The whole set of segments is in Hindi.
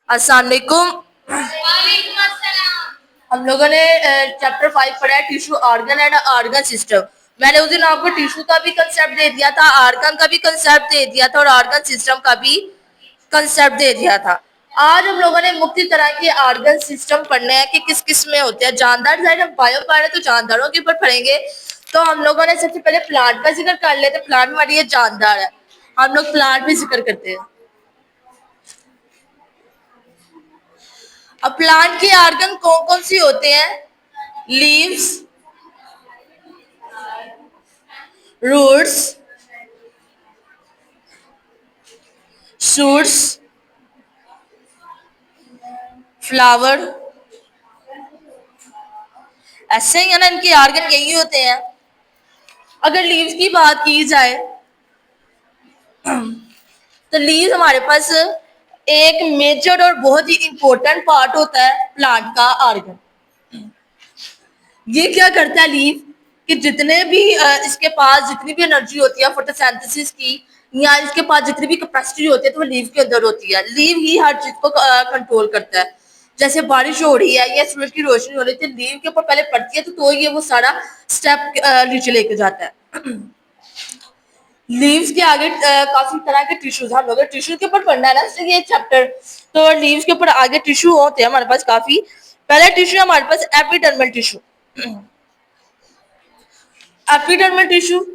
अस्सलाम वालेकुम। हम लोगों ने चैप्टर 5 पढ़ा है tissue organ and organ system. मैंने उस दिन आपको टिश्यू का भी कंसेप्ट दे दिया था, ऑर्गन का भी कंसेप्ट दे दिया था और ऑर्गन सिस्टम का भी कंसेप्ट दे दिया था। आज हम लोगों ने मुख्तलिफ तरह के ऑर्गन सिस्टम पढ़ने हैं कि किस किस में होते हैं। जानदार साइड हम बायो पढ़ रहे हैं तो जानदारों के ऊपर पढ़ेंगे। तो हम लोगों ने सबसे पहले प्लांट का जिक्र कर लेते। प्लांट हमारी ये जानदार है, हम लोग प्लांट भी जिक्र करते हैं। अब प्लांट के ऑर्गन कौन कौन सी होते हैं? लीव्स, रूट्स, शूट्स, फ्लावर, ऐसे ही है ना, इनके ऑर्गन यही होते हैं। अगर लीव्स की बात की जाए तो लीव्स हमारे पास एक मेजर और बहुत ही इंपॉर्टेंट पार्ट होता है प्लांट का ऑर्गन। ये क्या करता है लीव कि जितने भी इसके पास जितनी भी एनर्जी होती है फोटोसिंथेसिस की, या इसके पास जितनी भी कैपेसिटी होती है तो वो लीव के अंदर होती है। लीव ही हर चीज को कंट्रोल करता है। जैसे बारिश हो रही है या सूरज की रोशनी हो रही है तो लीव के ऊपर पहले पड़ती है तो ये वो सारा स्टेप नीचे लेके जाता है। लीव्स के आगे काफी तरह के टिश्यूज, हम लोग टिश्यू के ऊपर पढ़ना है ना ये चैप्टर। तो लीव्स के ऊपर आगे टिश्यू होते हैं हमारे पास काफी। पहला टिश्यू हमारे पास एपिडर्मल टिश्यू। एपिडर्मल टिश्यू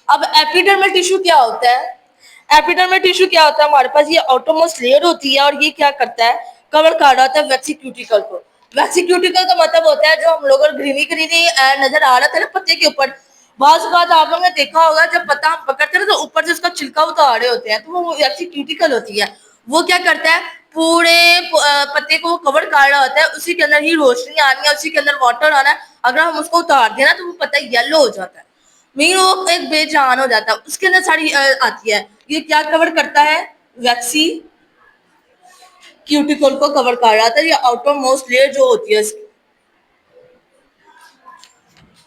अब एपिडर्मल टिश्यू क्या होता है? एपिडर्मल टिश्यू क्या होता है? हमारे पास ये आउटरमोस्ट लेयर होती है और ये क्या करता है, कवर कर रहा होता है वैक्सीक्यूटिकल को। वैक्सीक्यूटिकल का मतलब होता है जो हम लोग ग्रीनी ग्रीनी नजर आ रहा था ना पत्ते के ऊपर। बात आप लोगों ने देखा होगा जब पत्ता हम पकड़ते हैं तो ऊपर से उसका छिलका उतार रहे होते हैं तो वो वैक्सीक्यूटिकल होती है। वो क्या करता है, पूरे पत्ते को कवर कर रहा होता है, उसी के अंदर ही रोशनी आनी है, उसी के अंदर वाटर आना है। अगर हम उसको उतार देना तो वो पत्ता येलो हो जाता है, मीन वो एक बेजान हो जाता है। उसके अंदर सारी आती है। ये क्या कवर करता है? वैक्सी क्यूटिकल को कवर कर रहा था। ये आउटर मोस्ट लेयर जो होती है इसकी,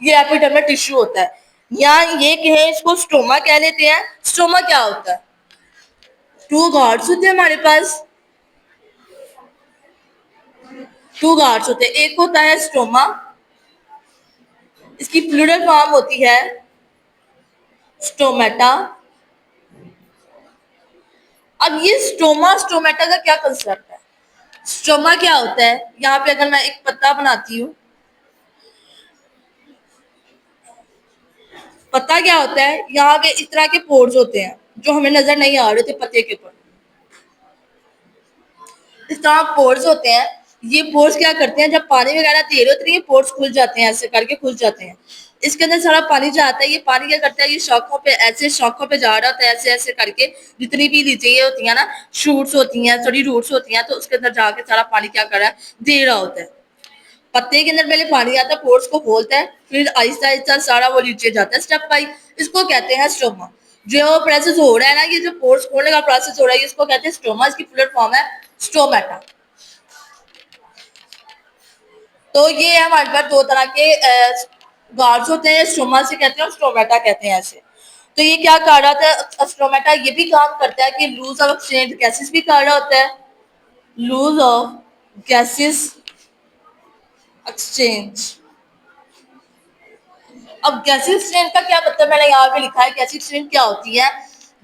ये एपिडर्मल टिश्यू होता है। या ये कहे इसको स्टोमा कह लेते हैं। स्टोमा क्या होता है? टू गार्ड्स होते हैं हमारे पास, टू गार्ड्स होते हैं। एक होता है स्टोमा, इसकी प्लूरल फॉर्म होती है स्टोमेटा। अब ये स्टोमा स्टोमेटा का क्या कंसेप्ट है? स्टोमा क्या होता है? यहाँ पे अगर मैं एक पत्ता बनाती हूँ, पता क्या होता है, यहाँ के इस तरह के पोर्स होते हैं जो हमें नजर नहीं आ रहे थे पत्ते के ऊपर। इस तरह पोर्स होते हैं। ये पोर्स क्या करते हैं, जब पानी वगैरह दे रहे होते हैं ये पोर्स खुल जाते हैं, ऐसे करके खुल जाते हैं। इसके अंदर सारा पानी जाता है। ये पानी क्या करता है, ये शाखों पे ऐसे शाखों पे जा रहा होता है, ऐसे ऐसे करके। जितनी भी लीजिए होती है ना, शूट्स होती हैं, सॉरी रूट्स होती हैं, तो उसके अंदर जाके सारा पानी क्या कर रहा है, दे रहा होता है। पत्ते के अंदर पहले पानी आता है, पोर्स को खोलता है, फिर आहिस्ता आहिस्ता सारा वो नीचे जाता है स्टेप बाई। इसको कहते हैं स्टोमा। जो प्रोसेस हो रहा है ना, ये जो पोर्स खोलने का प्रोसेस हो रहा है इसको कहते हैं स्टोमा। इसकी फुल फॉर्म है स्टोमेटा। तो ये है हमारे पास दो तरह के गार्ड्स होते हैं, स्टोमा से कहते हैं और स्टोमेटा कहते हैं ऐसे। तो ये क्या कर रहा था, स्टोमेटा ये भी काम करता है कि लूज ऑफ एक्सचेंज गैसेस भी कर रहा होता है, लूज ऑफ गैसेस एक्सचेंज। अब गैसीय एक्सचेंज का क्या मतलब, मैंने यहाँ पे लिखा है गैसीय एक्सचेंज क्या होती है।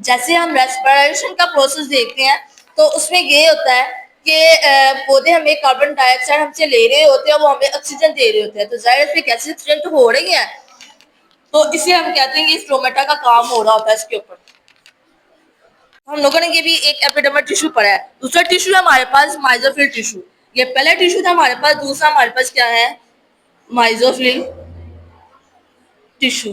जैसे हम रेस्पिरेशन का प्रोसेस देखते हैं तो उसमें ये होता है कि पौधे हमें कार्बन डाइऑक्साइड हमसे ले रहे होते हैं, वो हमें ऑक्सीजन दे रहे होते हैं, तो जाहिर है गैसीय एक्सचेंज तो हो रही है। तो इसे हम कहते हैं कि स्टोमेटा का काम हो रहा होता है इसके ऊपर। हम लोगों ने ये भी एक एपिडर्मल टिश्यू पढ़ा है। दूसरा टिश्यू है हमारे पास माइजोफिल टिश्यू। ये पहला टिश्यू था हमारे पास, दूसरा हमारे पास क्या है, माइजोफिल टिश्यू।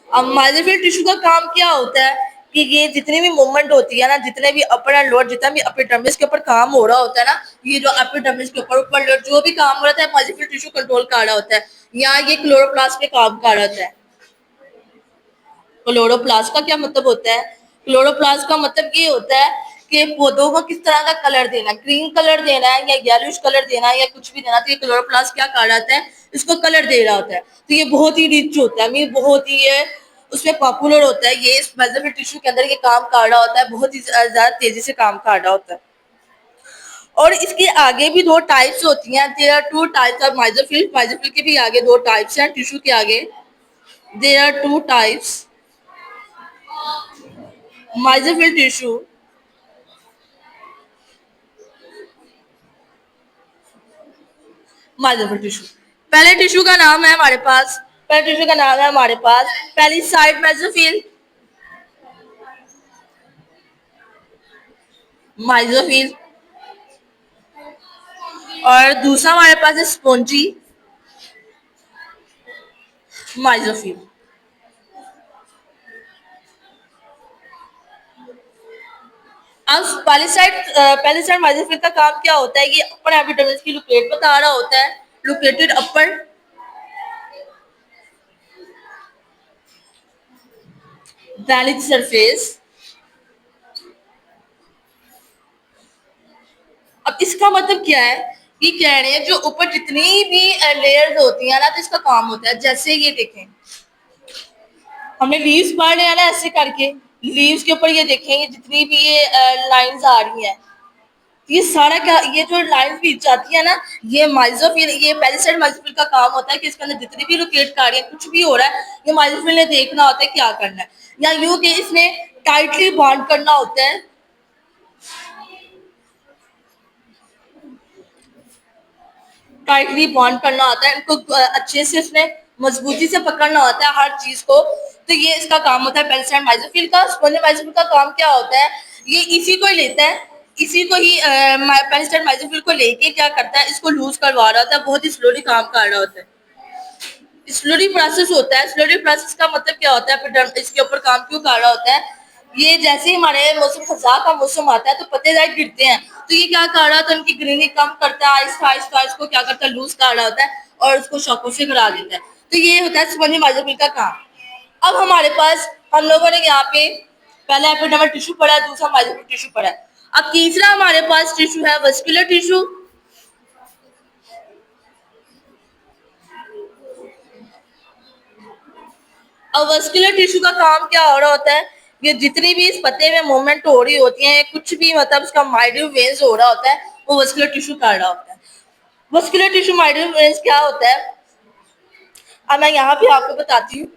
अब माइजोफिल टिश्यू का काम क्या होता है कि ये जितनी भी मूवमेंट होती है ना, जितने भी अपर एंड लोअर, जितना भी एपिडर्मिस के ऊपर काम हो रहा होता है ना, ये जो एपिडर्मिस के ऊपर लोअर जो भी काम हो रहा है माइजोफिल टिश्यू कंट्रोल कर रहा होता है। यहाँ ये क्लोरोप्लास्ट पे काम कर रहा होता है। क्लोरोप्लास्ट का क्या मतलब होता है? क्लोरोप्लास्ट का मतलब ये होता है कि पौधों को किस तरह का कलर देना है, ग्रीन कलर देना है या येलोइश कलर देना है या कुछ भी देना है, तो ये क्लोरोप्लास्ट क्या कर रहा होता है, इसको कलर दे रहा होता है। तो ये बहुत ही रिच होता है, मीन बहुत ही ये उसमें पॉपुलर होता है, ये इस मेसोफिल टिश्यू के अंदर ये काम कर रहा होता है, बहुत ही ज्यादा तेजी से काम कर रहा होता है। और इसके आगे भी दो टाइप्स होती हैं, there are two types of mesophyll, mesophyll के भी आगे दो टाइप्स हैं टिश्यू के आगे, there are two types mesophyll tissue. Mesophyll tissue, पहले टिश्यू का नाम है हमारे पास, पहले टिश्यू का नाम है हमारे पास पहली साइड मेसोफिल, माइजोफिल, और दूसरा हमारे पास है स्पॉन्जी, माइजोफिल। अब पहली साइड माइजोफिल का काम क्या होता है, ये अपर एपिडर्मिस की लुकेट बता रहा होता है, लोकेटेड अपर वैलिड सरफेस। अब इसका मतलब क्या है, ये कह रहे हैं जो ऊपर जितनी भी लेयर्स होती हैं ना, तो इसका काम होता है, जैसे ये देखें हमने लीव्स पढ़ लिया ना, ऐसे करके लीव्स के ऊपर ये देखें, ये जितनी भी ये लाइंस आ रही हैं, ये सारा क्या, ये जो लाइंस बीच जाती है ना, ये माइजोफिल, ये पेरिसाइड माइजोफिल का काम होता है कि इसके अंदर जितनी भी लोकेट कर रही है, कुछ भी हो रहा है, ये माइजोफिल ने देखना होता है क्या करना है, या यूं कि इसने टाइटली बॉन्ड करना होता है, टाइटली बॉन्ड करना होता है इनको, अच्छे से उसने मजबूती से पकड़ना होता है हर चीज को। तो ये इसका काम होता है पेरिसाइड माइजोफिल का। स्पॉन्जी माइजोफिल का काम क्या होता है, ये इसी को ही लेता है, इसी को ही पेरिसाइड माइजोफिल को लेके क्या करता है, इसको लूज करवा रहा होता है, बहुत ही स्लोली काम कर रहा होता है, स्लोली प्रोसेस होता है। स्लोली प्रोसेस का मतलब क्या होता है, फिर इसके ऊपर काम क्यों कर रहा होता है, ये जैसे ही हमारे मौसम खजा का मौसम आता है तो पत्ते जाए गिरते हैं, तो ये क्या कर रहा होता है, उनकी ग्रीनिंग कम करता है, आहिस्ता आहिस्ता इसको क्या करता है, लूज कर रहा होता है और उसको शौकों से करा देता है। तो ये होता है स्पंजी माइजोफिल का काम। अब हमारे पास हम लोगों ने यहाँ पे पहला एपिडर्मल टिश्यू पढ़ा है, दूसरा माइजोफिल टिश्यू पढ़ा है। अब तीसरा हमारे पास टिश्यू है वस्कुलर टिश्यू। अब वस्कुलर टिश्यू का काम क्या हो रहा होता है, ये जितनी भी इस पत्ते में मूवमेंट हो रही होती है, कुछ भी मतलब इसका माइड्यूल वेन्स हो रहा होता है, वो वस्कुलर टिश्यू कर रहा होता है। वस्कुलर टिश्यू माइड्यूल वेन्स क्या होता है, अब मैं यहाँ पे आपको बताती हूँ।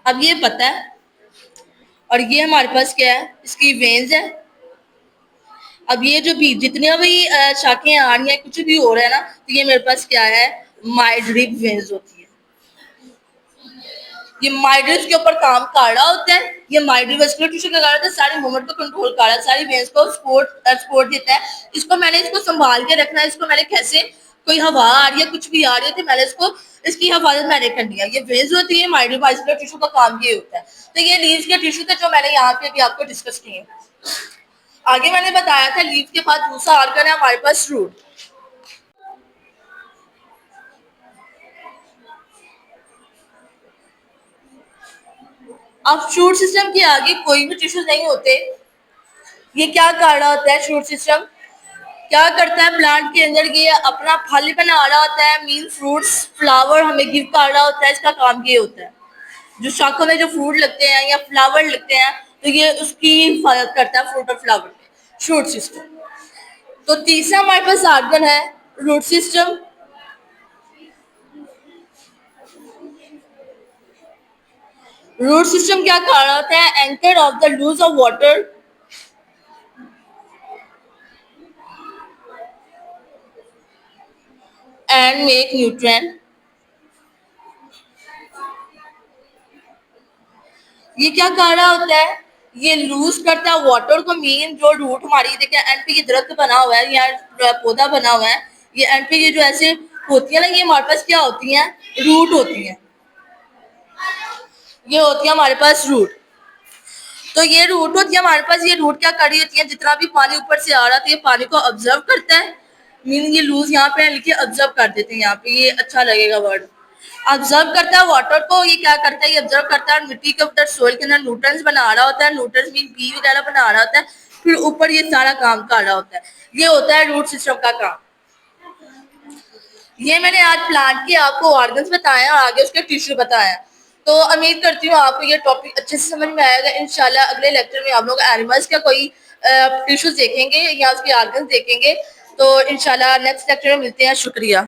अब ये पता है और ये हमारे पास क्या है, इसकी वेन्स है। अब ये जो भी जितने भी शाखें आ रही हैं, कुछ भी हो रहा है ना, तो ये मेरे पास क्या है, माइड्रिप वेन्स होती है। ये माइड्रिप्स के ऊपर काम कर रहा होता है, ये माइड्रिप वस्कुलर टिश्यू का कारण होता है, सारे मूवमेंट को कंट्रोल कर रहा है, सारी वेन्स को सपोर्ट देता है। इसको मैंने इसको संभाल के रखना है, इसको मैंने कैसे, कोई हवा आ रही है, कुछ भी आ रही है, तो मैंने इसको इसकी हिफाजत मैंने करनी है। ये वेन्स होती है, माइड्रिप वस्कुलर टिश्यू का काम ये होता है। तो ये लीव्स के टिश्यू थे जो मैंने यहाँ पे भी आपको डिस्कस किए। आगे मैंने बताया था लीव के बाद दूसरा ऑर्गन है हमारे पास रूट। अब शूट सिस्टम के आगे कोई भी टिश्यू नहीं होते। ये क्या कर रहा होता है, शूट सिस्टम क्या करता है, प्लांट के अंदर ये अपना फल बना रहा होता है, मीन फ्रूट्स फ्लावर हमें गिव कर रहा होता है, इसका काम ये होता है। जो शाखों में जो फ्रूट लगते हैं या फ्लावर लगते हैं, तो ये उसकी हिफाजत करता है, फ्रूट और फ्लावर की, शूट सिस्टम। तो तीसरा हमारे पास ऑर्गन है रूट सिस्टम। रूट सिस्टम क्या कर रहा होता है, anchor of the loose of water and make nutrient. ये क्या कर रहा होता है, ये लूज करता है वाटर को, मेन जो रूट हमारी देखिए एंड पे ये दरख्त बना हुआ है या पौधा बना हुआ है, ये एंड पे ये जो ऐसे होती है ना, ये हमारे पास क्या होती हैं, रूट होती हैं, ये होती है हमारे पास रूट। तो ये रूट होती है हमारे पास, ये रूट क्या कर रही होती है, जितना भी पानी ऊपर से आ रहा था ये पानी को ऑब्जर्व करता है, मीनिंग ये लूज यहाँ पे लिखिए ऑब्जर्व कर देते हैं, यहाँ पे ये अच्छा लगेगा वर्ड। ऑब्जर्व करता है वाटर को, ये क्या करता है, ये ऑब्जर्व करता है मिट्टी के ऊपर सोइल के अंदर न्यूट्रंस बना रहा होता है, न्यूट्रंस मीन बी वगैरह बना रहा होता है, फिर ऊपर ये सारा काम कर रहा होता है। ये होता है रूट सिस्टम का काम। ये मैंने आज प्लांट के आपको ऑर्गन्स बताए और आगे उसके टिश्यू बताए। तो उम्मीद करती हूँ आपको ये टॉपिक अच्छे से समझ में आएगा। इंशाल्लाह अगले लेक्चर में आप लोग एनिमल्स का कोई टिश्यूज देखेंगे या उसके ऑर्गन्स देखेंगे। तो इंशाल्लाह नेक्स्ट लेक्चर में मिलते हैं। शुक्रिया।